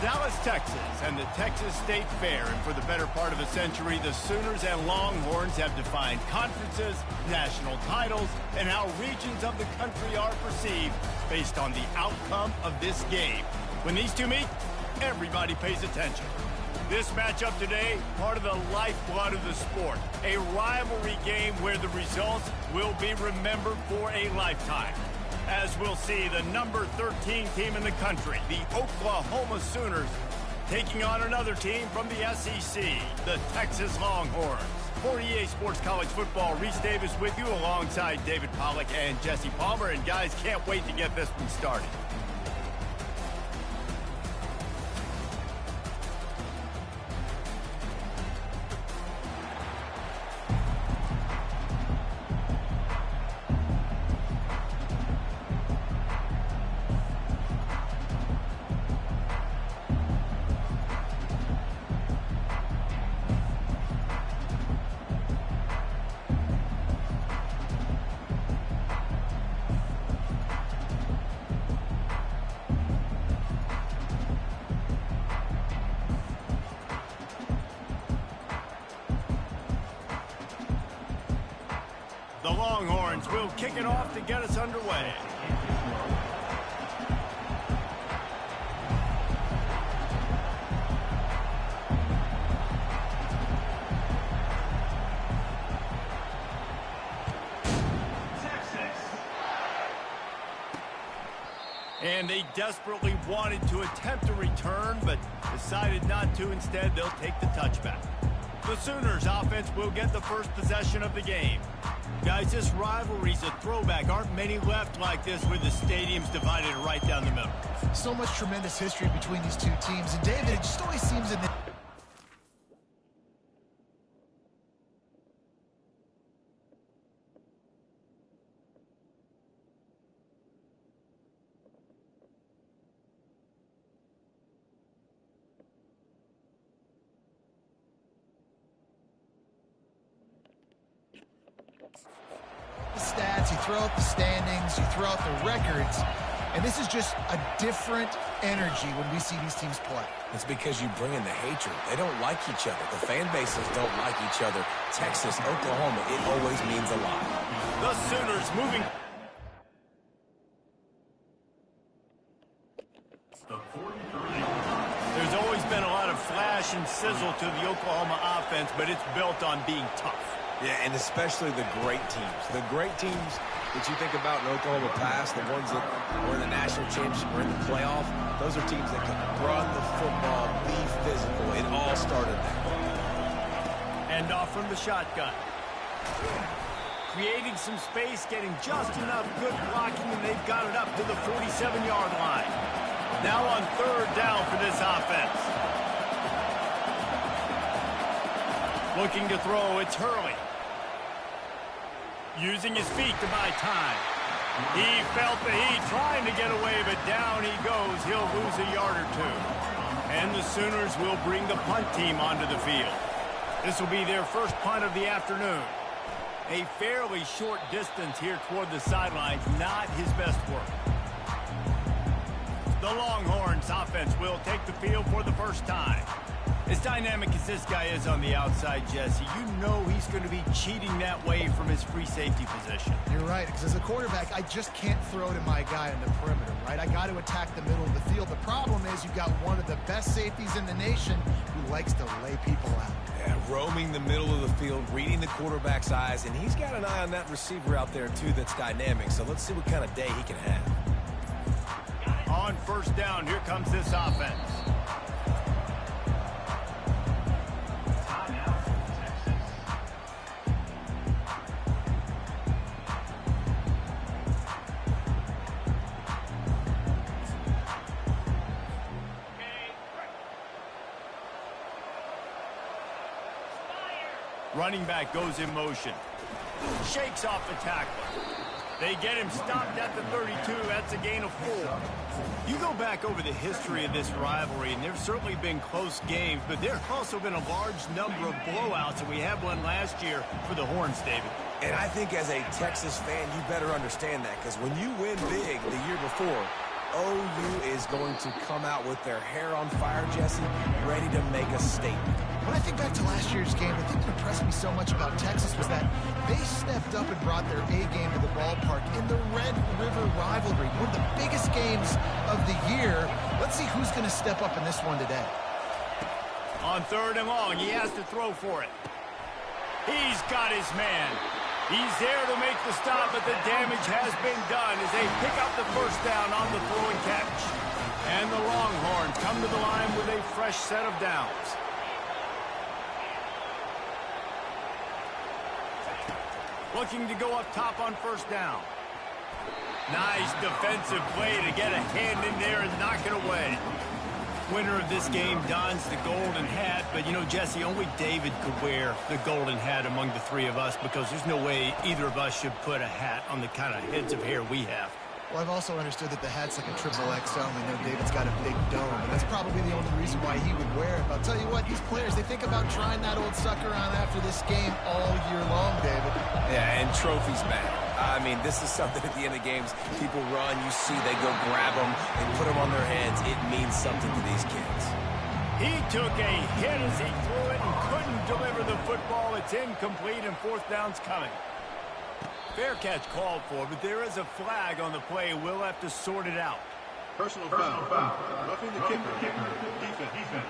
Dallas, Texas, and the Texas State Fair. And for the better part of a century, the Sooners and Longhorns have defined conferences, national titles, and how regions of the country are perceived based on the outcome of this game. When these two meet, everybody pays attention. This matchup today, part of the lifeblood of the sport. A rivalry game where the results will be remembered for a lifetime. As we'll see, the number 13 team in the country, the Oklahoma Sooners, taking on another team from the SEC, the Texas Longhorns. For EA Sports College Football, Reese Davis with you alongside David Pollack and Jesse Palmer. And guys, can't wait to get this one started. The Longhorns will kick it off to get us underway. And they desperately wanted to attempt a return, but decided not to. Instead, they'll take the touchback. The Sooners offense will get the first possession of the game. Guys, this rivalry's a throwback. Aren't many left like this where the stadium's divided right down the middle. So much tremendous history between these two teams. And David, it just always seems in the... stats, you throw out the standings, you throw out the records, and this is just a different energy when we see these teams play. It's because you bring in the hatred. They don't like each other. The fan bases don't like each other. Texas, Oklahoma, it always means a lot. The Sooners moving. There's always been a lot of flash and sizzle to the Oklahoma offense, but it's built on being tough. Yeah, and especially the great teams. The great teams that you think about in Oklahoma past, the ones that were in the national championship or in the playoff, those are teams that can run the football, be physical. It all started there. And off from the shotgun. Creating some space, getting just enough good blocking, and they've got it up to the 47-yard line. Now on third down for this offense. Looking to throw, it's Hurley. Using his feet to buy time. He felt the heat, trying to get away, but down he goes. He'll lose a yard or two. And the Sooners will bring the punt team onto the field. This will be their first punt of the afternoon. A fairly short distance here toward the sidelines, not his best work. The Longhorns offense will take the field for the first time. As dynamic as this guy is on the outside, Jesse, you know he's going to be cheating that way from his free safety position. You're right, because as a quarterback, I just can't throw to my guy in the perimeter, right? I got to attack the middle of the field. The problem is you've got one of the best safeties in the nation who likes to lay people out. Yeah, roaming the middle of the field, reading the quarterback's eyes, and he's got an eye on that receiver out there, too, that's dynamic. So let's see what kind of day he can have. On first down, here comes this offense. Running back goes in motion. Shakes off the tackle. They get him stopped at the 32. That's a gain of 4. You go back over the history of this rivalry, and there's certainly been close games, but there's also been a large number of blowouts, and we had one last year for the Horns, David. And I think as a Texas fan, you better understand that, because when you win big the year before, OU is going to come out with their hair on fire, Jesse, ready to make a statement. When I think back to last year's game, the thing that impressed me so much about Texas was that they stepped up and brought their A game to the ballpark in the Red River rivalry, one of the biggest games of the year. Let's see who's going to step up in this one today. On 3rd and long, he has to throw for it. He's got his man. He's there to make the stop, but the damage has been done as they pick up the first down on the throw and catch. And the Longhorns come to the line with a fresh set of downs. Looking to go up top on 1st down. Nice defensive play to get a hand in there and knock it away. Winner of this game dons the golden hat, but, you know, Jesse, only David could wear the golden hat among the three of us because there's no way either of us should put a hat on the kind of heads of hair we have. Well, I've also understood that the hat's like a triple XL. We know David's got a big dome, and that's probably the only reason why he would wear it. But I'll tell you what, these players, they think about trying that old sucker on after this game all year long, David. Yeah, and trophies matter. I mean, this is something at the end of games. People run, you see, they go grab them and put them on their heads. It means something to these kids. He took a hit as he threw it and couldn't deliver the football. It's incomplete and 4th down's coming. Fair catch called for, but there is a flag on the play. We'll have to sort it out. Personal foul. Roughing the kicker. Defense.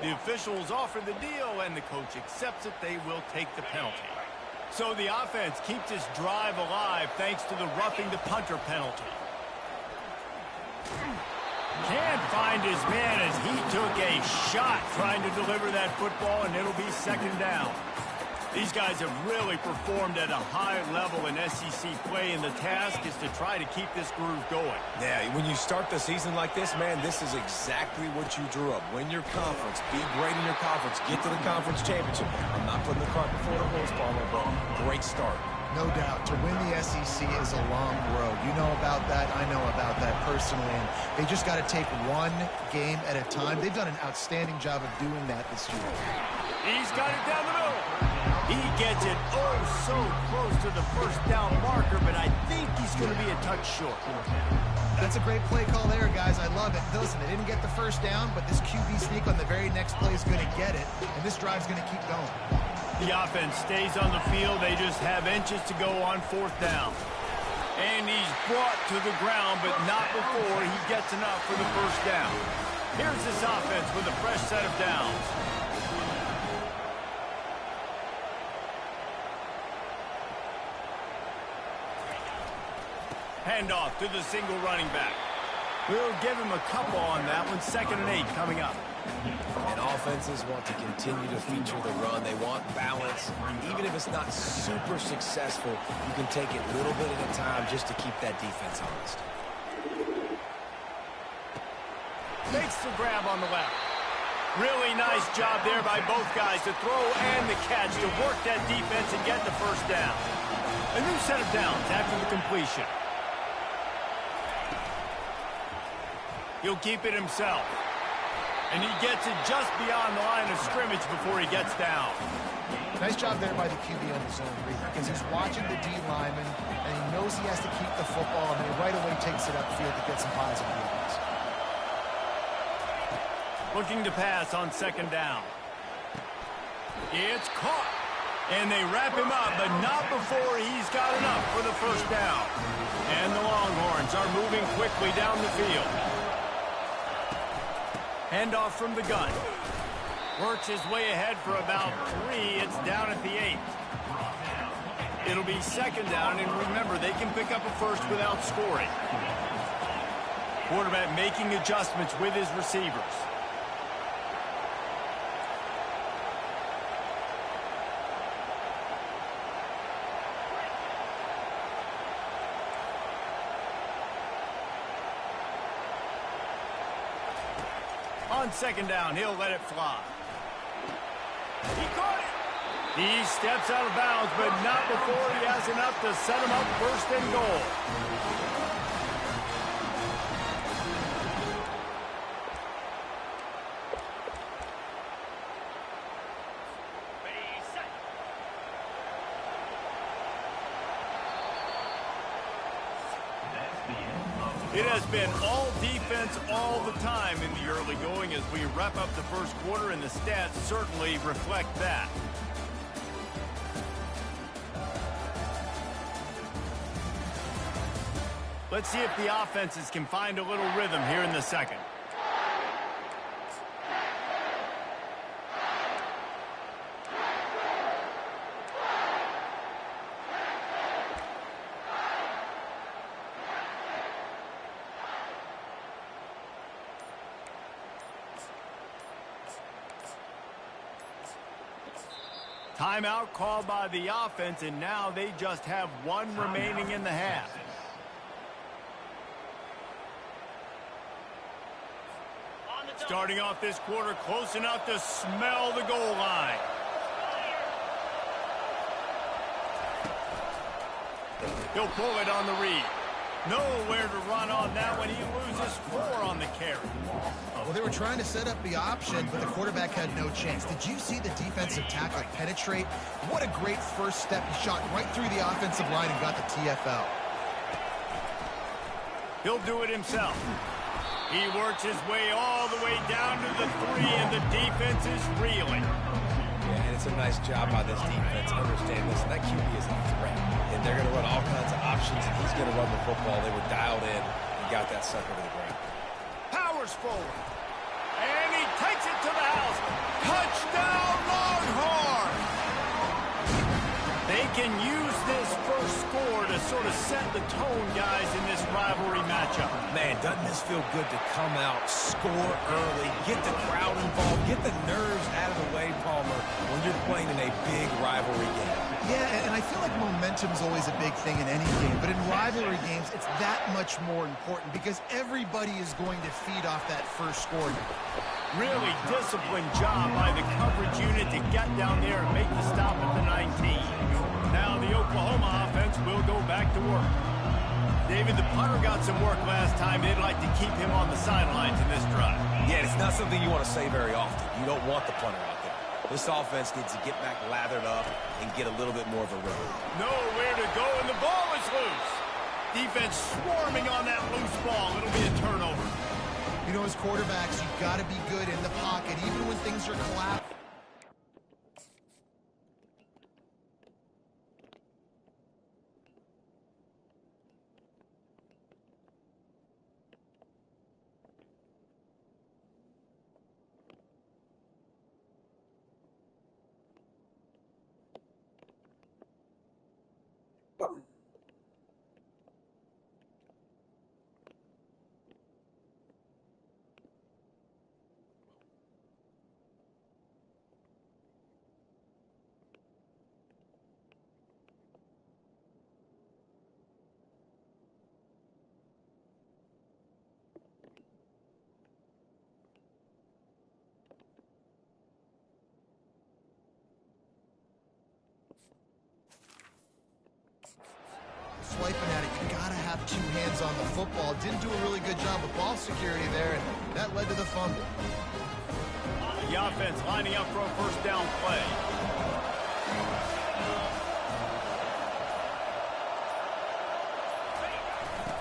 The officials offer the deal, and the coach accepts it. They will take the penalty. So the offense keeps this drive alive thanks to the roughing the punter penalty. Can't find his man as he took a shot trying to deliver that football, and it'll be 2nd down. These guys have really performed at a high level in SEC play, and the task is to try to keep this groove going. Yeah, when you start the season like this, man, this is exactly what you drew up. Win your conference, be great in your conference, get to the conference championship. I'm not putting the cart before the horse, Palmer, but great start. No doubt. To win the SEC is a long road. You know about that. I know about that personally. And they just got to take one game at a time. They've done an outstanding job of doing that this year. He's got it down the middle. He gets it so close to the 1st down marker, but I think he's going to be a touch short. That's a great play call there, guys. I love it. Listen, they didn't get the 1st down, but this QB sneak on the very next play is going to get it, and this drive's going to keep going. The offense stays on the field. They just have inches to go on 4th down. And he's brought to the ground, but not before he gets enough for the 1st down. Here's this offense with a fresh set of downs. Handoff to the single running back. We'll give him a couple on that one. 2nd and 8 coming up. And offenses want to continue to feature the run. They want balance. Even if it's not super successful, you can take it little bit at a time just to keep that defense honest. Makes the grab on the left. Really nice job there by both guys to throw and the catch to work that defense and get the 1st down. A new set of downs after the completion. He'll keep it himself. And he gets it just beyond the line of scrimmage before he gets down. Nice job there by the QB on the zone read because he's watching the D lineman and he knows he has to keep the football, and then he right away takes it upfield to get some positive yards. Looking to pass on 2nd down. It's caught. And they wrap him up, but not before he's got enough for the 1st down. And the Longhorns are moving quickly down the field. Handoff from the gun. Works his way ahead for about 3. It's down at the 8. It'll be 2nd down, and remember, they can pick up a 1st without scoring. Quarterback making adjustments with his receivers. On 2nd down, he'll let it fly. He caught it. He steps out of bounds, but not before he has enough to set him up 1st and goal. It has been all defense all the time in the early going as we wrap up the first quarter, and the stats certainly reflect that. Let's see if the offenses can find a little rhythm here in the second. Timeout called by the offense, and now they just have one remaining in the half. Starting off this quarter close enough to smell the goal line. He'll pull it on the read. Nowhere to run on that one. He loses 4 on the carry. Well, they were trying to set up the option, but the quarterback had no chance. Did you see the defensive tackle penetrate? What a great first step. He shot right through the offensive line and got the TFL. He'll do it himself. He works his way all the way down to the 3, and the defense is reeling. Yeah, and it's a nice job by this defense. Understand this. That QB is a threat, and they're going to run all kinds of options, and he's going to run the football. They were dialed in and got that sucker to the ground. Powers forward, and he takes it to the house. Touchdown, Longhorns! They can use this first score to sort of set the tone, guys, in this rivalry matchup. Man, doesn't this feel good to come out, score early, get the crowd involved, get the nerves out of the way, Palmer, when you're playing in a big rivalry game. Yeah, and I feel like momentum's always a big thing in any game, but in rivalry games, it's that much more important because everybody is going to feed off that first score. Really disciplined job by the coverage unit to get down there and make the stop at the 19. Now the Oklahoma offense will go back to work. David, the punter got some work last time. They'd like to keep him on the sidelines in this drive. Yeah, it's not something you want to say very often. You don't want the punter out there. This offense needs to get back lathered up and get a little bit more of a rhythm. Nowhere to go, and the ball is loose. Defense swarming on that loose ball. It'll be a turnover. You know, as quarterbacks, you've got to be good in the pocket, even when things are collapsing. Swiping at it, you gotta have 2 hands on the football. Didn't do a really good job of ball security there, and that led to the fumble. The offense lining up for a first down play.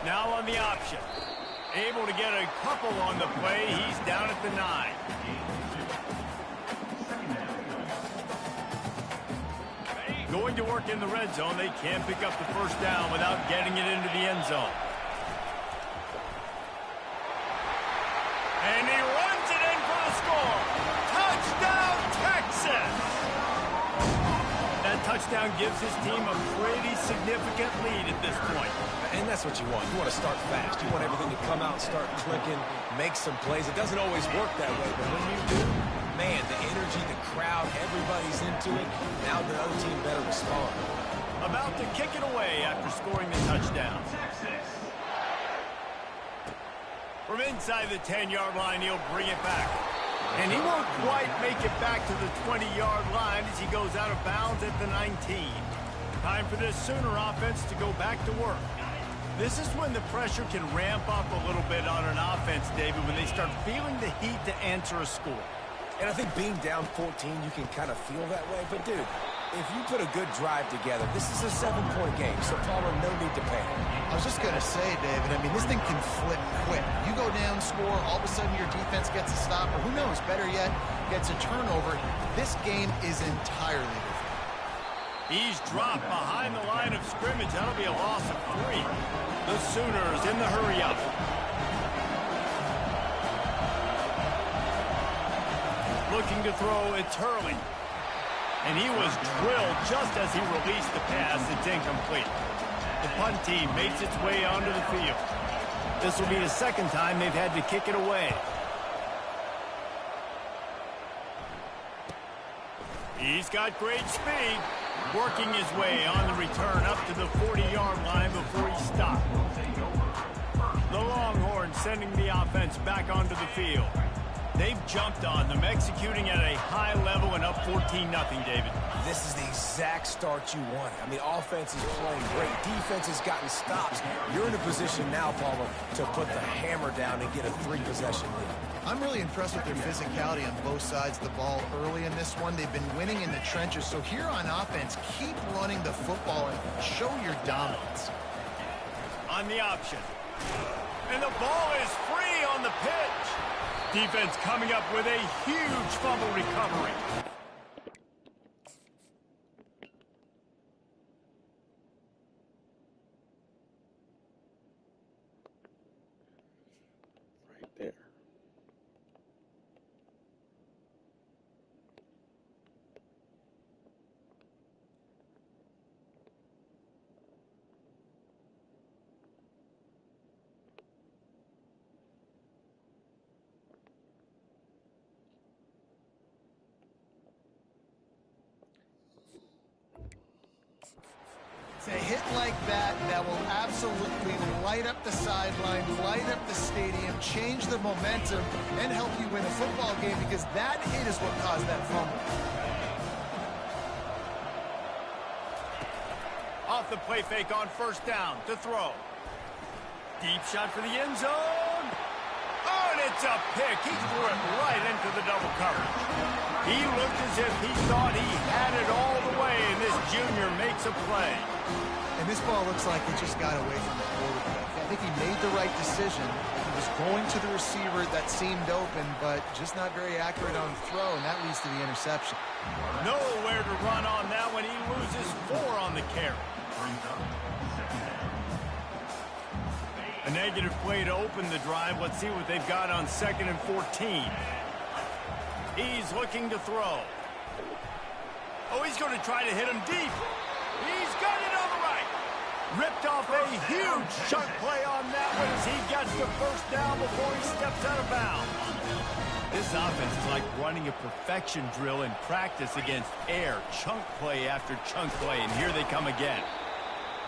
Now on the option. Able to get a couple on the play. He's down at the 9. Going to work in the red zone. They can't pick up the first down without getting it into the end zone. And he runs it in for the score. Touchdown, Texas! That touchdown gives his team a pretty significant lead at this point. And that's what you want. You want to start fast. You want everything to come out, start clicking, make some plays. It doesn't always work that way, but when you do, man, the energy, the crowd, everybody's into it. Now the other team better respond. About to kick it away after scoring the touchdown. From inside the 10-yard line, he'll bring it back. And he won't quite make it back to the 20-yard line as he goes out of bounds at the 19. Time for this Sooner offense to go back to work. This is when the pressure can ramp up a little bit on an offense, David, when they start feeling the heat to answer a score. And I think being down 14, you can kind of feel that way. But, dude, If you put a good drive together, this is a 7-point game, so Palmer, no need to panic. I was just going to say, David, I mean, this thing can flip quick. You go down, score, all of a sudden your defense gets a stop, or who knows, better yet, gets a turnover. This game is entirely different. He's dropped behind the line of scrimmage. That'll be a loss of 3. The Sooners in the hurry-up. Looking to throw, it's Hurley. And he was drilled just as he released the pass. It's incomplete. The punt team makes its way onto the field. This will be the second time they've had to kick it away. He's got great speed, working his way on the return up to the 40-yard line before he stopped. The Longhorns sending the offense back onto the field. They've jumped on them, executing at a high level and up 14-0, David. This is the exact start you want. I mean, offense is playing great. Defense has gotten stops. You're in a position now, Palmer, to put the hammer down and get a 3-possession lead. I'm really impressed with their physicality on both sides of the ball early in this one. They've been winning in the trenches. So here on offense, keep running the football and show your dominance. On the option. And the ball is free on the pitch. Defense coming up with a huge fumble recovery. Right there. It's a hit like that will absolutely light up the sideline, light up the stadium, change the momentum, and help you win a football game, because that hit is what caused that fumble. Off the play fake on first down to throw. Deep shot for the end zone. Oh, and it's a pick. He threw it right into the double coverage. He looked as if he thought he had it all the way, and this junior makes a play. And this ball looks like it just got away from the quarterback. I think he made the right decision. He was going to the receiver that seemed open, but just not very accurate on the throw, and that leads to the interception. Nowhere to run on that one. He loses 4 on the carry. A negative play to open the drive. Let's see what they've got on 2nd and 14. He's looking to throw. Oh, he's going to try to hit him deep. He's got it on the right. Ripped off a huge chunk play on that one as he gets the first down before he steps out of bounds. This offense is like running a perfection drill in practice against air. Chunk play after chunk play, and here they come again.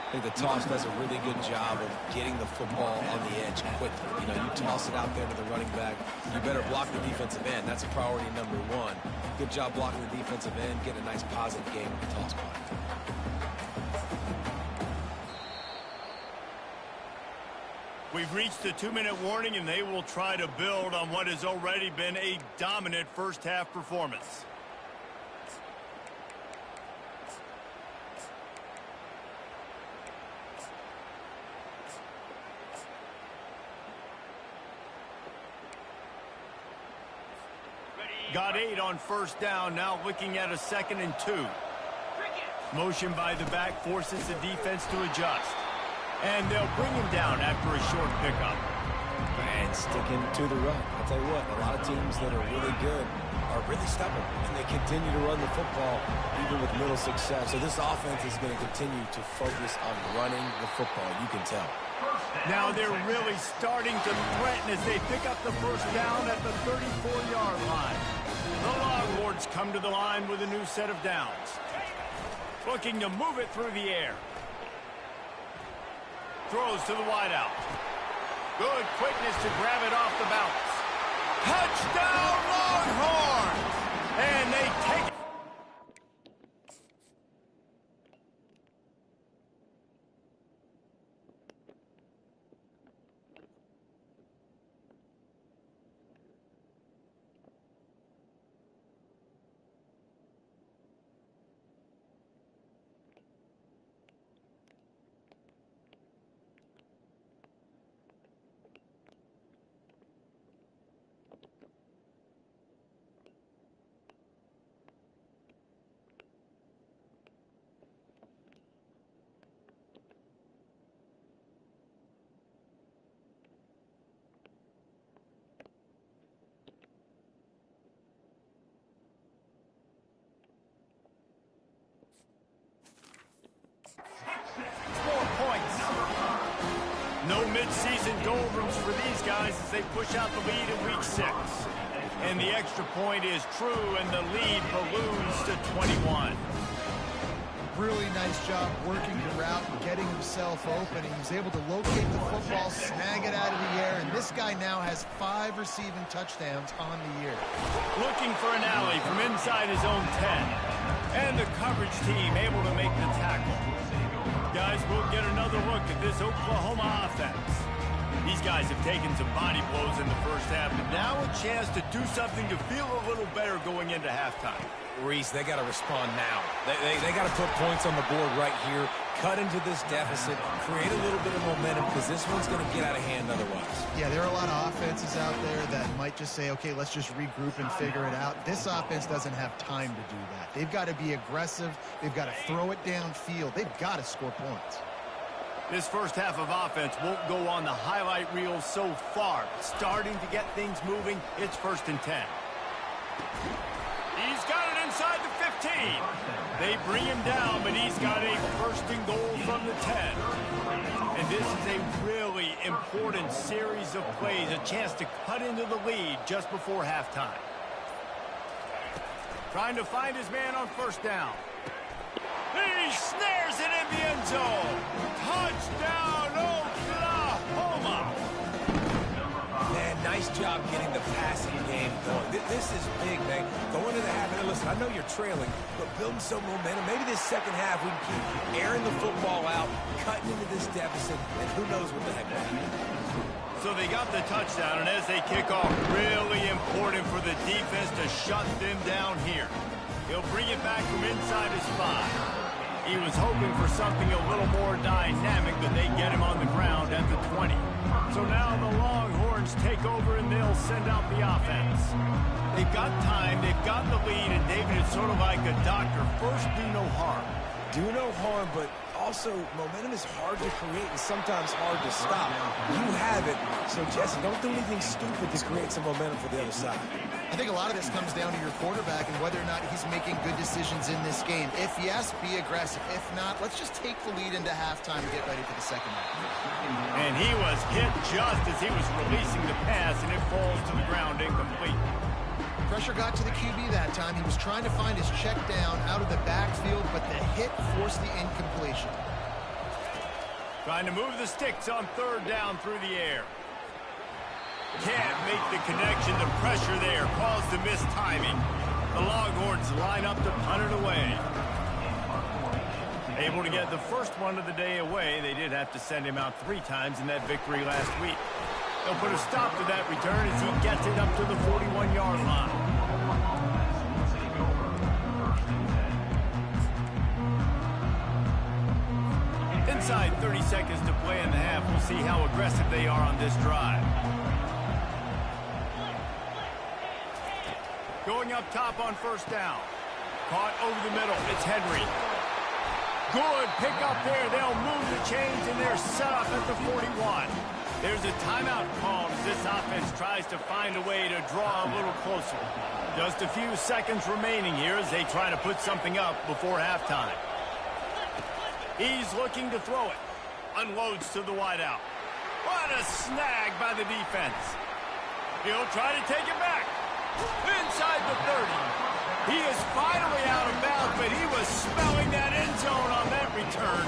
I think the toss does a really good job of getting the football on the edge quickly. You know, you toss it out there to the running back. You better block the defensive end. That's priority number 1. Good job blocking the defensive end. Get a nice positive game with the toss block. We've reached the 2-minute warning, and they will try to build on what has already been a dominant first-half performance. Got 8 on first down, now looking at a 2nd and 2. Motion by the back forces the defense to adjust. And they'll bring him down after a short pickup. And sticking to the run. I'll tell you what, a lot of teams that are really good are really stubborn, and they continue to run the football even with little success. So this offense is going to continue to focus on running the football, you can tell. Now they're really starting to threaten as they pick up the first down at the 34-yard line. The Longhorns come to the line with a new set of downs. Looking to move it through the air. Throws to the wideout. Good quickness to grab it off the bounce. Touchdown Longhorns! And they take it. mid-season doldrums for these guys as they push out the lead in week 6. And the extra point is true, and the lead balloons to 21. Really nice job working the route and getting himself open. He was able to locate the football, snag it out of the air, and this guy now has 5 receiving touchdowns on the year. Looking for an alley from inside his own 10. And the coverage team able to make the tackle. Guys, we'll get another look at this Oklahoma offense. These guys have taken some body blows in the first half, but now a chance to do something to feel a little better going into halftime. Reese, they got to respond now. They got to put points on the board right here, cut into this deficit, create a little bit of momentum, because this one's going to get out of hand otherwise. Yeah, there are a lot of offenses out there that might just say, okay, let's just regroup and figure it out. This offense doesn't have time to do that. They've got to be aggressive. They've got to throw it downfield. They've got to score points. This first half of offense won't go on the highlight reel so far. Starting to get things moving, it's 1st and 10. He's got it inside the 15. They bring him down, but he's got a 1st and goal from the 10. And this is a really important series of plays, a chance to cut into the lead just before halftime. Trying to find his man on 1st down. He snares it in the end zone. Touchdown, Oklahoma. Man, nice job getting the passing game going. This is big, man. Going into the half, and listen, I know you're trailing, but building some momentum. Maybe this second half we can keep airing the football out, cutting into this deficit, and who knows what the heck will happen. So they got the touchdown, and as they kick off, really important for the defense to shut them down here. He'll bring it back from inside his 5. He was hoping for something a little more dynamic, but they get him on the ground at the 20. So now the Longhorns take over, and they'll send out the offense. They've got time, they've got the lead, and David, it's sort of like a doctor. First, do no harm. Do no harm, but also momentum is hard to create and sometimes hard to stop. You have it, so Jesse, don't do anything stupid to create some momentum for the other side. I think a lot of this comes down to your quarterback and whether or not he's making good decisions in this game. If yes, be aggressive. If not, let's just take the lead into halftime and get ready for the second half. And he was hit just as he was releasing the pass, and it falls to the ground incomplete. Pressure got to the QB that time. He was trying to find his check down out of the backfield, but the hit forced the incompletion. Trying to move the sticks on 3rd down through the air. Can't make the connection. The pressure there caused the missed timing. The Longhorns line up to punt it away. Able to get the first one of the day away. They did have to send him out 3 times in that victory last week. They'll put a stop to that return as he gets it up to the 41-yard line. Inside 30 seconds to play in the half. We'll see how aggressive they are on this drive. Going up top on 1st down. Caught over the middle. It's Henry. Good pick up there. They'll move the chains, and they're set up at the 41. There's a timeout called as this offense tries to find a way to draw a little closer. Just a few seconds remaining here as they try to put something up before halftime. He's looking to throw it. Unloads to the wideout. What a snag by the defense. He'll try to take it back. Inside the 30. He is finally out of bounds, but he was smelling that end zone on that return.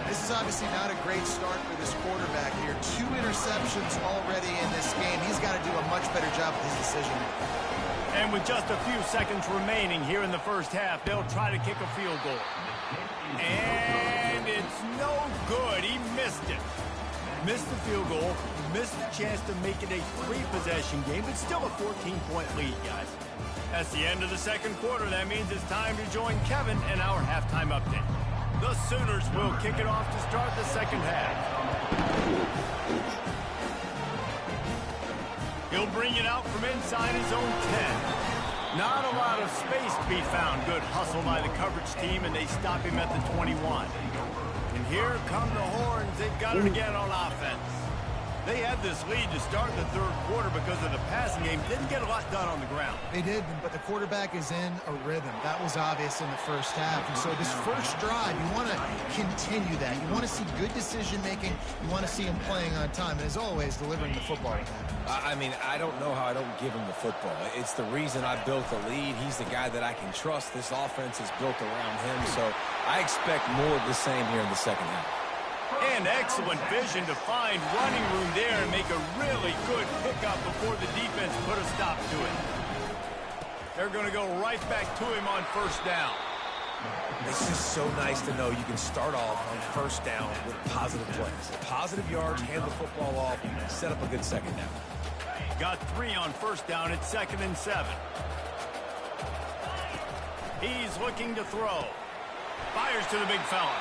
This is obviously not a great start for this quarterback here. 2 interceptions already in this game. He's got to do a much better job with his decision. And with just a few seconds remaining here in the first half, they'll try to kick a field goal. And it's no good. He missed it. Missed the field goal, missed the chance to make it a 3-possession game, but still a 14-point lead, guys. That's the end of the second quarter. That means it's time to join Kevin in our halftime update. The Sooners will kick it off to start the second half. He'll bring it out from inside his own 10. Not a lot of space to be found. Good hustle by the coverage team, and they stop him at the 21. And here come the Horns. They've got it again on offense. They had this lead to start the third quarter because of the passing game. Didn't get a lot done on the ground. They did, but the quarterback is in a rhythm. That was obvious in the first half. And so this first drive, you want to continue that. You want to see good decision-making. You want to see him playing on time. And as always, delivering the football. I mean, I don't know how I don't give him the football. It's the reason I built the lead. He's the guy that I can trust. This offense is built around him. So I expect more of the same here in the second half. And excellent vision to find running room there and make a really good pickup before the defense put a stop to it. They're going to go right back to him on first down. It's just so nice to know you can start off on first down with positive plays. Positive yards, hand the football off, set up a good second down. Got 3 on first down at 2nd and 7. He's looking to throw. Fires to the big fella.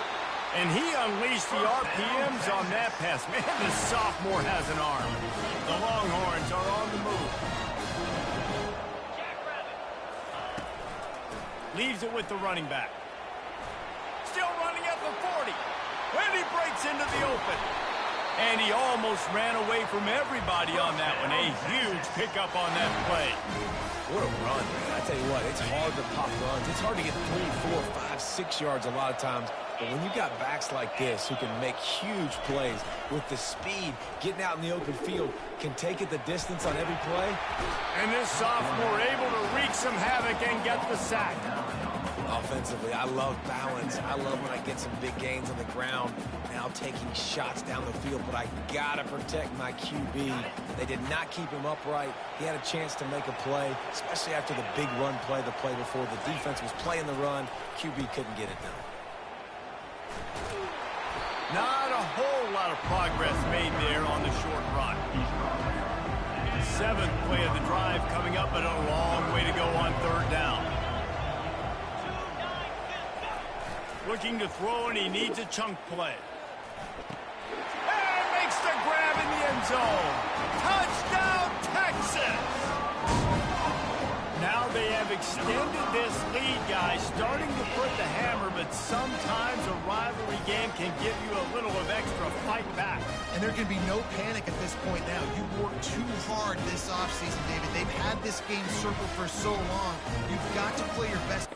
And he unleashed the RPMs on that pass. Man, this sophomore has an arm. The Longhorns are on the move. Leaves it with the running back. Still running at the 40. And he breaks into the open. And he almost ran away from everybody on that one. A huge pickup on that play. What a run, man. I tell you what, it's hard to pop runs. It's hard to get 3, 4, 5, 6 yards a lot of times. But when you've got backs like this who can make huge plays with the speed, getting out in the open field, can take it the distance on every play. And this sophomore able to wreak some havoc and get the sack. Offensively, I love balance. I love when I get some big gains on the ground. Now taking shots down the field, but I got to protect my QB. They did not keep him upright. He had a chance to make a play, especially after the big run play the play before. The defense was playing the run. QB couldn't get it done. Not a whole lot of progress made there on the short run. 7th play of the drive coming up, but a long way to go on third down. Looking to throw, and he needs a chunk play. And makes the grab in the end zone. Touchdown, Texas! Now they have extended this lead, guys, starting to put the hammer, but sometimes a rivalry game can give you a little of extra fight back. And there can be no panic at this point now. You worked too hard this offseason, David. They've had this game circled for so long. You've got to play your best.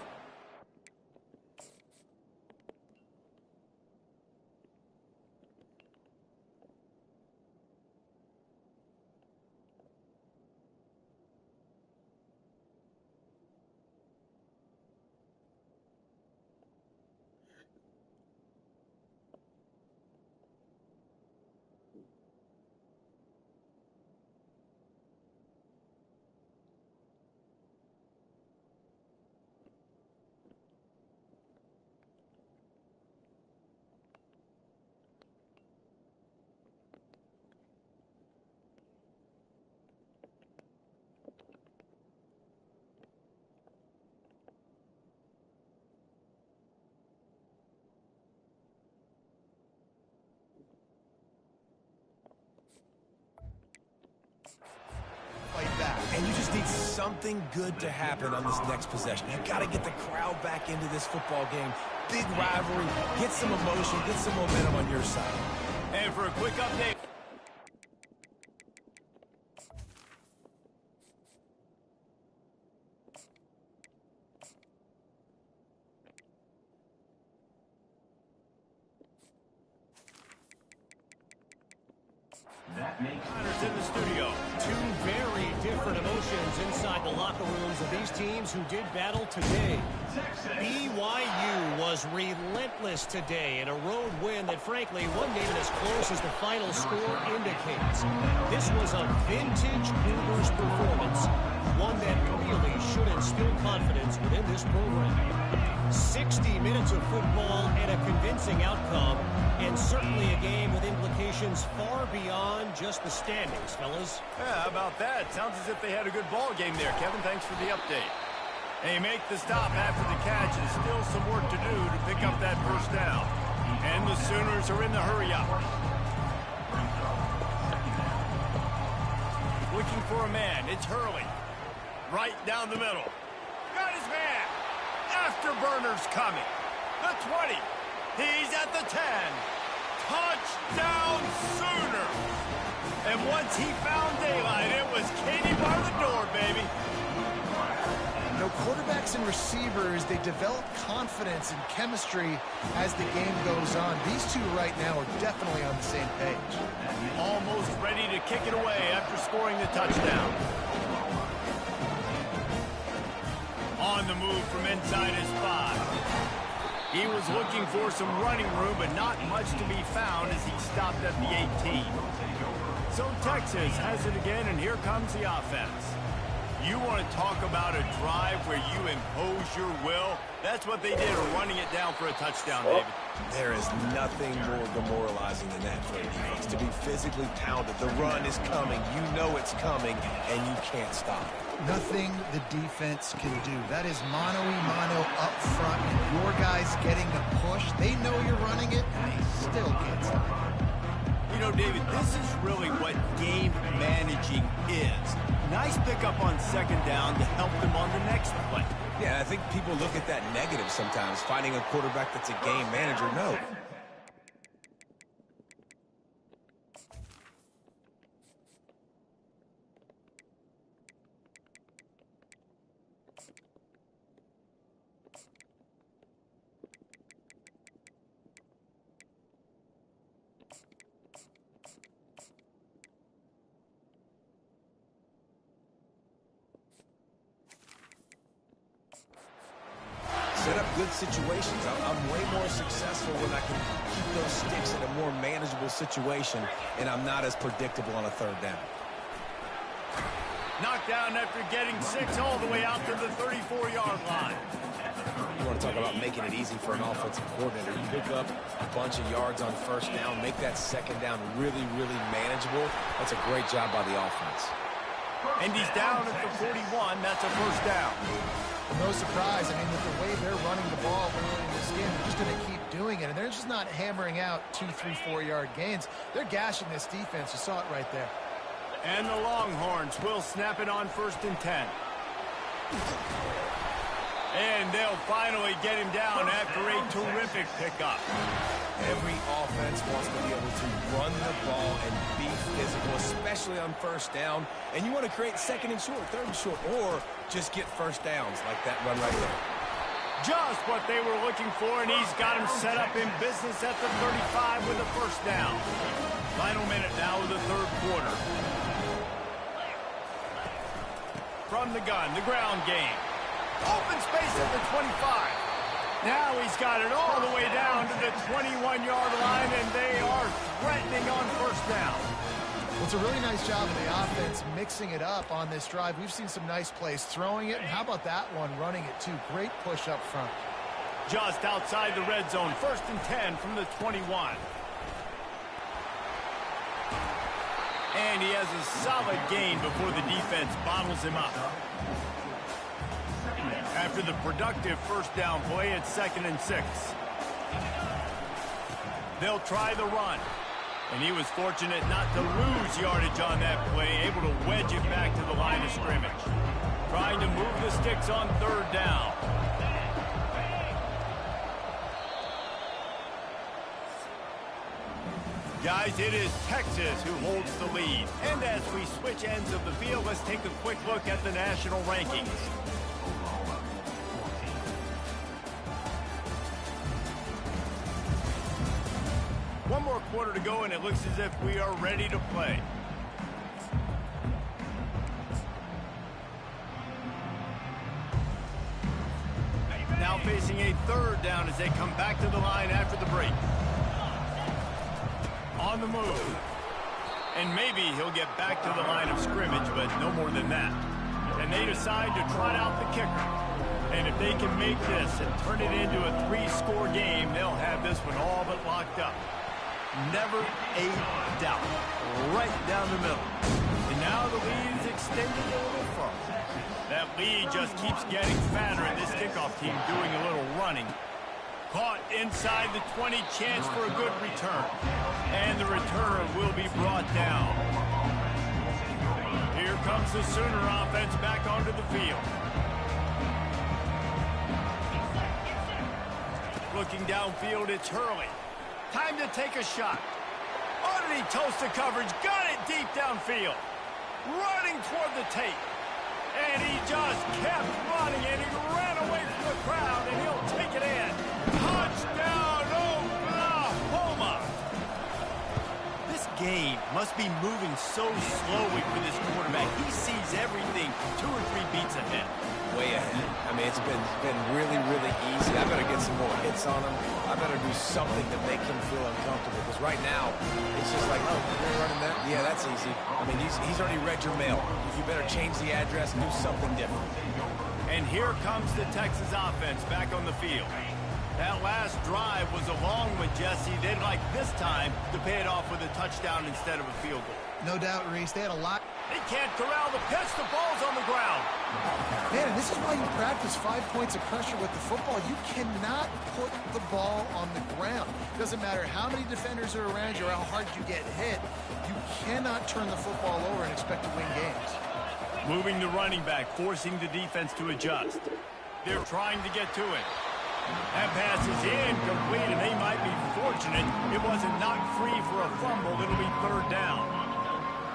And you just need something good to happen on this next possession. You've got to get the crowd back into this football game. Big rivalry. Get some emotion. Get some momentum on your side. And for a quick update. In the studio. 2 very different emotions inside the locker rooms of these teams who did battle today. BYU was relentless today in a road win that frankly wasn't even as close as the final score indicates. This was a vintage Cougars performance, one that really should instill confidence within this program. 60 minutes of football and a convincing outcome, and certainly a game with implications far beyond just the standings, fellas. Yeah, how about that? Sounds as if they had a good ball game there, Kevin. Thanks for the update. They make the stop after the catch, and still some work to do to pick up that first down. And the Sooners are in the hurry-up. Looking for a man. It's Hurley. Right down the middle. Got his man. Afterburner's coming. The 20. He's at the 10. Touchdown, Sooners. And once he found daylight, it was Katie bar the door, baby. You know, quarterbacks and receivers, they develop confidence and chemistry as the game goes on. These two right now are definitely on the same page. Almost ready to kick it away after scoring the touchdown. On the move from inside his 5. He was looking for some running room, but not much to be found as he stopped at the 18. So Texas has it again, and here comes the offense. You want to talk about a drive where you impose your will? That's what they did, running it down for a touchdown, David. There is nothing more demoralizing than that for a defense. To be physically pounded, the run is coming, you know it's coming, and you can't stop it. Nothing the defense can do. That is mano-a-mano up front, and your guys getting the push. They know you're running it, and they still can't stop it. You know, David, this is really what game managing is. Nice pickup on second down to help them on the next play. Yeah, I think people look at that negative sometimes, finding a quarterback that's a game manager. No. Set up good situations. I'm way more successful when I can keep those sticks in a more manageable situation, and I'm not as predictable on a third down. Knocked down after getting 6 all the way out to the 34-yard line. You want to talk about making it easy for an offensive coordinator. You pick up a bunch of yards on first down, make that second down really, really manageable. That's a great job by the offense. And he's down at the 41. That's a first down. No surprise. I mean, with the way they're running the ball early in this game, they're just going to keep doing it. And they're just not hammering out 2, 3, 4-yard gains. They're gashing this defense. You saw it right there. And the Longhorns will snap it on 1st and 10. And they'll finally get him down after a terrific pickup. Every offense wants to be able to run the ball and be physical, especially on first down. And you want to create second and short, third and short, or just get first downs like that run right there. Just what they were looking for, and he's got him set up in business at the 35 with a first down. Final minute now of the third quarter. From the gun, the ground game. Open space at the 25. Now he's got it all the way down to the 21-yard line, and they are threatening on first down. Well, it's a really nice job of the offense mixing it up on this drive. We've seen some nice plays throwing it, and how about that one running it too? Great push up front. Just outside the red zone, 1st and 10 from the 21. And he has a solid gain before the defense bottles him up. After the productive first down play, it's 2nd and 6. They'll try the run. And he was fortunate not to lose yardage on that play, able to wedge it back to the line of scrimmage. Trying to move the sticks on 3rd down. Guys, it is Texas who holds the lead. And as we switch ends of the field, let's take a quick look at the national rankings. One more quarter to go, and it looks as if we are ready to play. Now facing a 3rd down as they come back to the line after the break. On the move. And maybe he'll get back to the line of scrimmage, but no more than that. And they decide to trot out the kicker. And if they can make this and turn it into a 3-score game, they'll have this one all but locked up. Never a doubt. Right down the middle. And now the lead is extended a little further. That lead just keeps getting fatter, and this kickoff team doing a little running. Caught inside the 20, chance for a good return. And the returner will be brought down. Here comes the Sooner offense back onto the field. Looking downfield, it's Hurley. Time to take a shot. Under And he toasted coverage, got it deep downfield. Running toward the tape. And he just kept running, and he ran away from the crowd, and he'll take it in. Touchdown, Oklahoma! This game must be moving so slowly for this quarterback. He sees everything 2 or 3 beats ahead. Way ahead. I mean, it's been really, really easy. I better get some more hits on him. I better do something to make him feel uncomfortable, because right now, it's just like, oh, you're running that? Yeah, that's easy. I mean, he's already read your mail. You better change the address and do something different. And here comes the Texas offense back on the field. That last drive was a long one, Jesse. They'd like this time to pay it off with a touchdown instead of a field goal. No doubt, Reese. They had a lot. They can't corral the pitch. The ball's on the ground. Man, and this is why you practice 5 points of pressure with the football. You cannot put the ball on the ground. Doesn't matter how many defenders are around you or how hard you get hit. You cannot turn the football over and expect to win games. Moving the running back, forcing the defense to adjust. They're trying to get to it. That pass is incomplete, and they might be fortunate it wasn't knocked free for a fumble. It'll be 3rd down.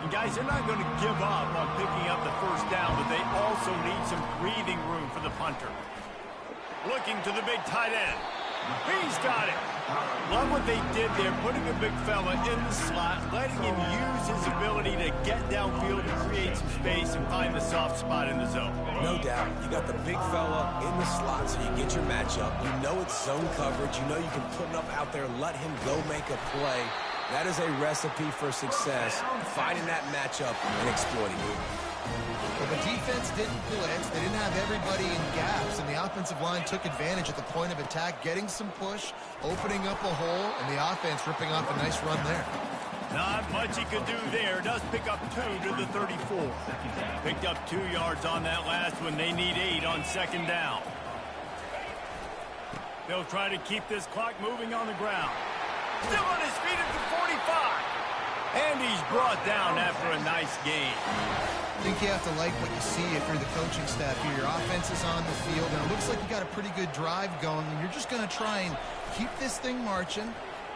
And guys, they're not going to give up on picking up the 1st down, but they also need some breathing room for the punter. Looking to the big tight end. He's got it. Love what they did there, putting a big fella in the slot, letting him use his ability to get downfield and create some space and find the soft spot in the zone. No doubt. You got the big fella in the slot, so you get your matchup. You know it's zone coverage. You know you can put enough out there, let him go make a play. That is a recipe for success, finding that matchup and exploiting it. Well, the defense didn't blitz. They didn't have everybody in gaps, and the offensive line took advantage at the point of attack, getting some push, opening up a hole, and the offense ripping off a nice run there. Not much he could do there. Does pick up 2 to the 34. Picked up 2 yards on that last one. They need 8 on 2nd down. They'll try to keep this clock moving on the ground. Still on his feet at the 45. And he's brought down after a nice game. I think you have to like what you see if you're the coaching staff here. Your offense is on the field, and it looks like you got a pretty good drive going, and you're just going to try and keep this thing marching,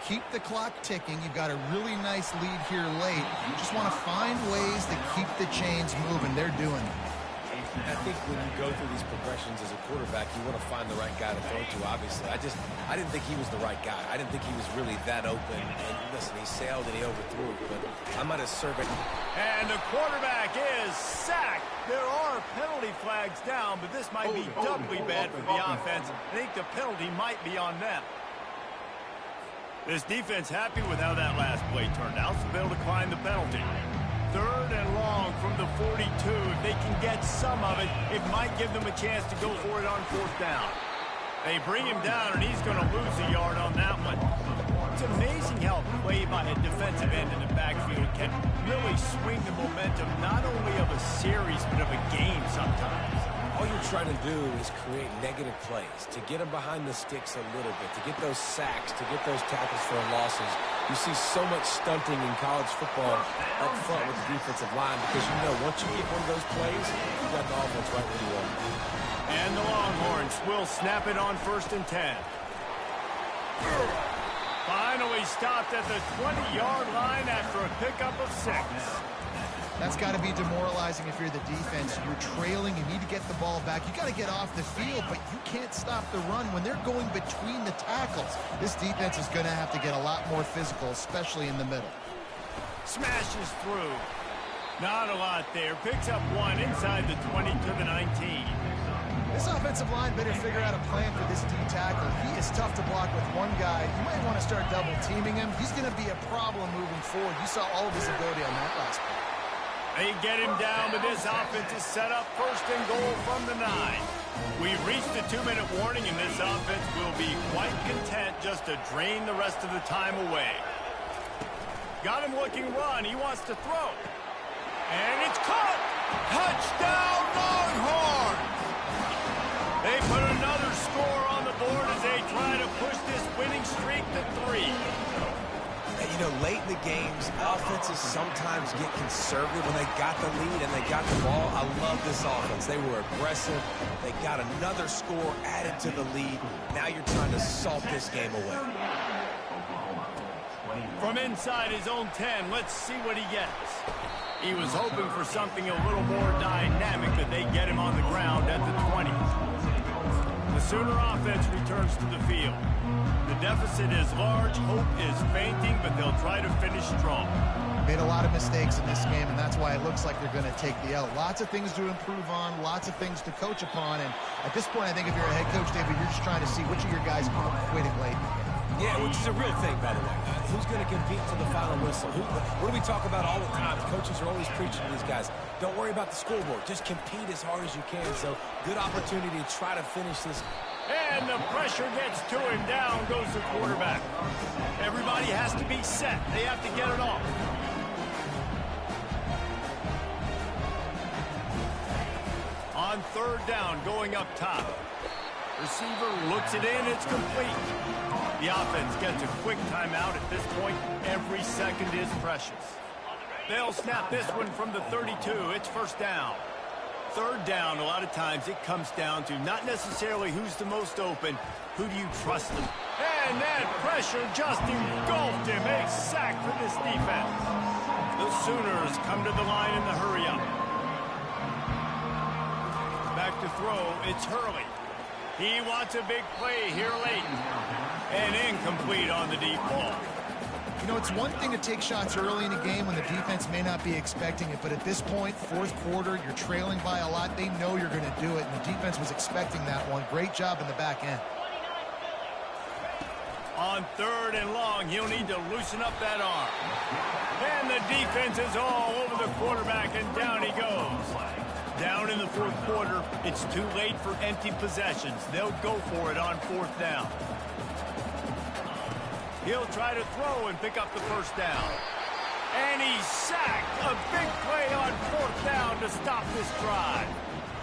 keep the clock ticking. You've got a really nice lead here late. You just want to find ways to keep the chains moving. They're doing it. I think when you go through these progressions as a quarterback, you want to find the right guy to throw to, obviously. I didn't think he was the right guy. I didn't think he was really that open. And listen, he sailed and he overthrew, but I might have served it. And the quarterback is sacked. There are penalty flags down, but this might be doubly bad for the offense. I think the penalty might be on them. This defense happy with how that last play turned out, so they'll decline the penalty. 3rd and long from the 42. If they can get some of it, it might give them a chance to go for it on 4th down. They bring him down, and he's going to lose a yard on that one. It's amazing how play by a defensive end in the backfield can really swing the momentum, not only of a series, but of a game sometimes. All you're trying to do is create negative plays, to get them behind the sticks a little bit, to get those sacks, to get those tackles for losses. You see so much stunting in college football up front with the defensive line, because you know once you get one of those plays, you got the offense right where you want it. And the Longhorns will snap it on 1st and 10. Finally stopped at the 20-yard line after a pickup of 6. That's got to be demoralizing if you're the defense. You're trailing. You need to get the ball back. You got to get off the field, but you can't stop the run when they're going between the tackles. This defense is going to have to get a lot more physical, especially in the middle. Smashes through. Not a lot there. Picks up 1 inside the 20 to the 19. This offensive line better figure out a plan for this D tackle. He is tough to block with one guy. You might want to start double-teaming him. He's going to be a problem moving forward. You saw all of his ability on that last play. They get him down, but this offense is set up 1st and goal from the 9. We've reached the 2-minute warning, and this offense will be quite content just to drain the rest of the time away. Got him looking run. He wants to throw. And it's caught. Touchdown, Longhorns! They put another score on the board as they try to push this winning streak to 3. You know, late in the games, offenses sometimes get conservative when they got the lead and they got the ball. I love this offense. They were aggressive. They got another score added to the lead. Now you're trying to salt this game away. From inside his own 10, let's see what he gets. He was hoping for something a little more dynamic, that they get him on the ground at the 20. The Sooner offense returns to the field. The deficit is large, hope is fainting, but they'll try to finish strong. Made a lot of mistakes in this game, and that's why it looks like they're going to take the L. Lots of things to improve on, lots of things to coach upon, and at this point, I think if you're a head coach, David, you're just trying to see which of your guys are quitting late. Yeah, which is a real thing, by the way. Who's going to compete to the final whistle? What do we talk about all the time? Coaches are always preaching to these guys. Don't worry about the scoreboard. Just compete as hard as you can. So, good opportunity to try to finish this. And the pressure gets to him. Down goes the quarterback. Everybody has to be set. They have to get it off. On third down, going up top. Receiver looks it in. It's complete. The offense gets a quick timeout at this point. Every second is precious. They'll snap this one from the 32. It's first down. Third down, a lot of times it comes down to not necessarily who's the most open, who do you trust them. And that pressure just engulfed him. A sack for this defense. The Sooners come to the line in the hurry up. Back to throw, it's Hurley. He wants a big play here late. And incomplete on the deep ball. You know, it's one thing to take shots early in a game when the defense may not be expecting it, but at this point, fourth quarter, you're trailing by a lot. They know you're going to do it, and the defense was expecting that one. Great job in the back end. On third and long, he'll need to loosen up that arm. And the defense is all over the quarterback, and down he goes. Down in the fourth quarter, it's too late for empty possessions. They'll go for it on fourth down. He'll try to throw and pick up the first down. And he's sacked. A big play on fourth down to stop this drive.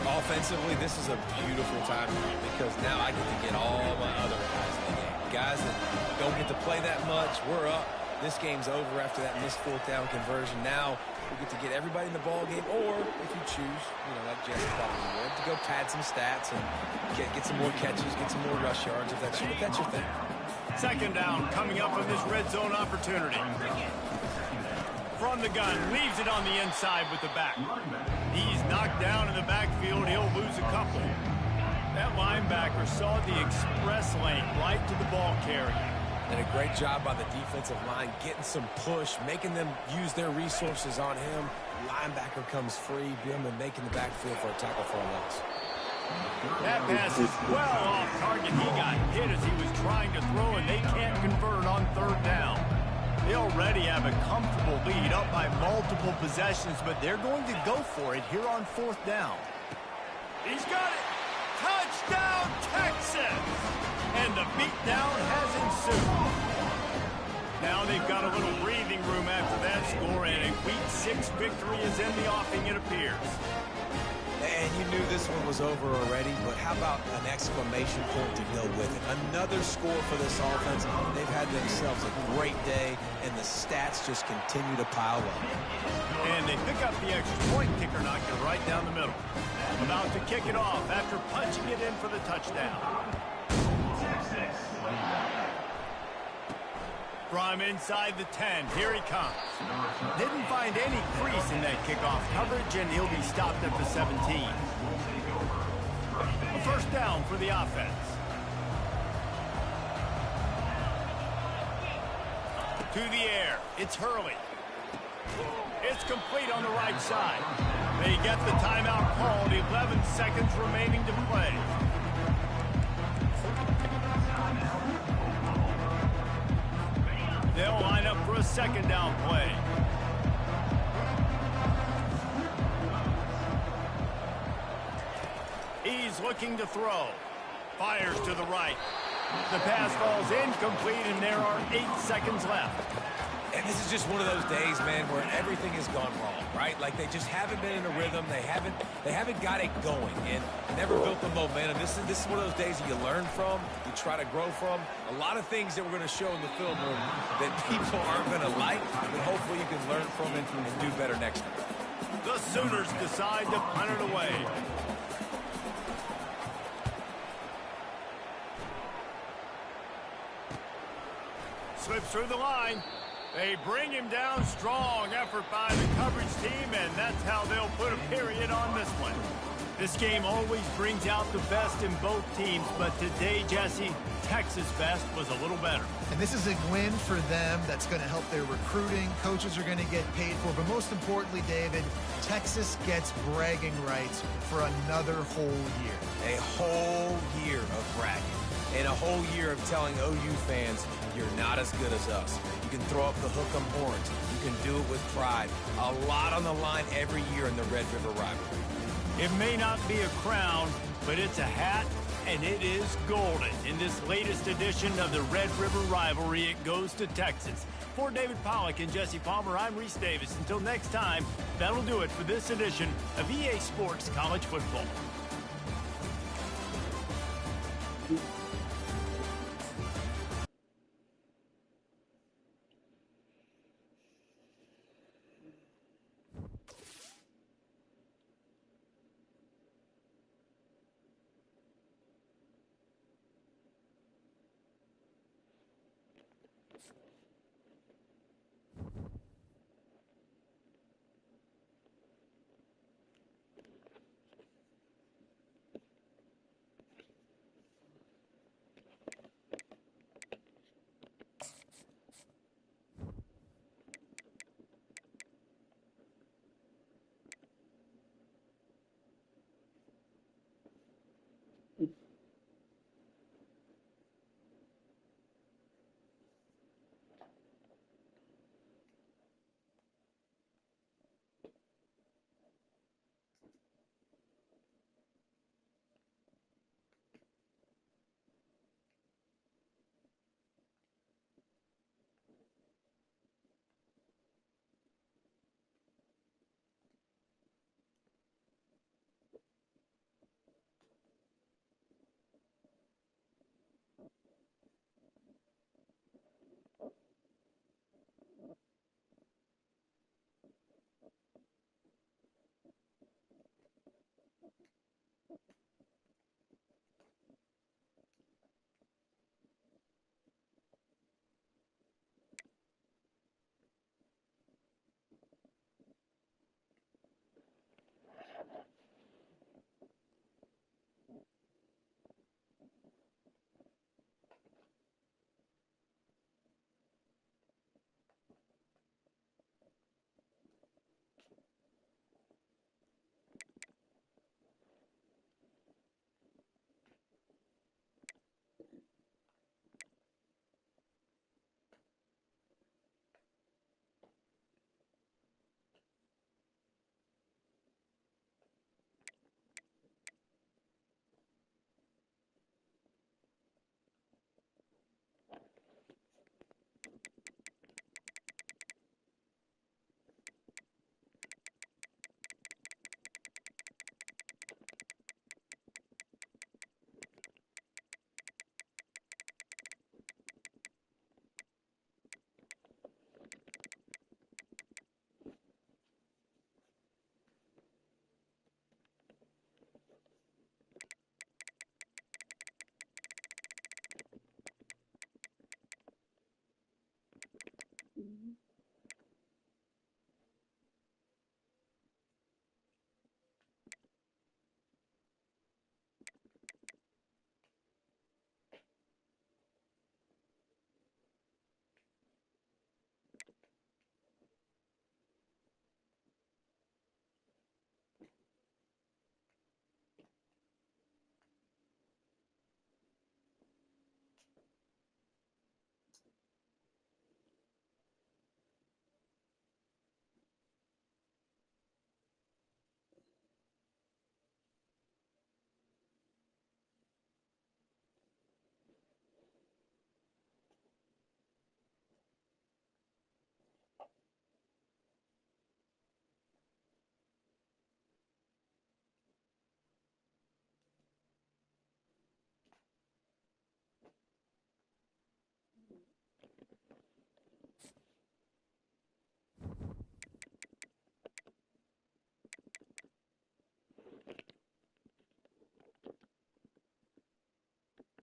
Offensively, this is a beautiful time for me because now I get to get all my other guys in the game. Guys that don't get to play that much, we're up. This game's over after that missed fourth down conversion. Now we get to get everybody in the ball game, or if you choose, like Jesse probably would, to go pad some stats and get some more catches, get some more rush yards if that's your thing. Second down coming up on this red zone opportunity. From the gun, leaves it on the inside with the back. He's knocked down in the backfield. He'll lose a couple. That linebacker saw the express lane right to the ball carrier. And a great job by the defensive line, getting some push, making them use their resources on him. Linebacker comes free, Bim, and making the backfield for a tackle for a loss. That pass is well off target. He got hit as he was trying to throw, and they can't convert on third down. They already have a comfortable lead, up by multiple possessions, but they're going to go for it here on fourth down. He's got it! Touchdown, Texas! And the beatdown has ensued. Now they've got a little breathing room after that score, and a Week 6 victory is in the offing, it appears. And you knew this one was over already, but how about an exclamation point to go with it? Another score for this offense. They've had themselves a great day, and the stats just continue to pile up. And they pick up the extra point. Kicker knocked it right down the middle. About to kick it off after punching it in for the touchdown. From inside the 10, here he comes. Didn't find any crease in that kickoff coverage, and he'll be stopped at the 17. A first down for the offense. To the air, it's Hurley. It's complete on the right side. They get the timeout called, 11 seconds remaining to play. They'll line up for a second down play. He's looking to throw. Fires to the right. The pass falls incomplete, and there are 8 seconds left. And this is just one of those days, man, where everything has gone wrong, right? Like they just haven't been in a rhythm. They haven't got it going and never built the momentum. This is one of those days that you learn from, you try to grow from. A lot of things that we're going to show in the film room that people aren't going to like, but hopefully you can learn from it and do better next time. The Sooners decide to punt it away. Slips through the line. They bring him down strong. Effort by the coverage team, and that's how they'll put a period on this one. This game always brings out the best in both teams, but today, Jesse, Texas' best was a little better. And this is a win for them that's going to help their recruiting. Coaches are going to get paid for. But most importantly, David, Texas gets bragging rights for another whole year. A whole year of bragging. And a whole year of telling OU fans, you're not as good as us. You can throw up the hook 'em horns. You can do it with pride. A lot on the line every year in the Red River rivalry. It may not be a crown, but it's a hat, and it is golden. In this latest edition of the Red River rivalry, it goes to Texas. For David Pollack and Jesse Palmer, I'm Reese Davis. Until next time, that'll do it for this edition of EA Sports College Football.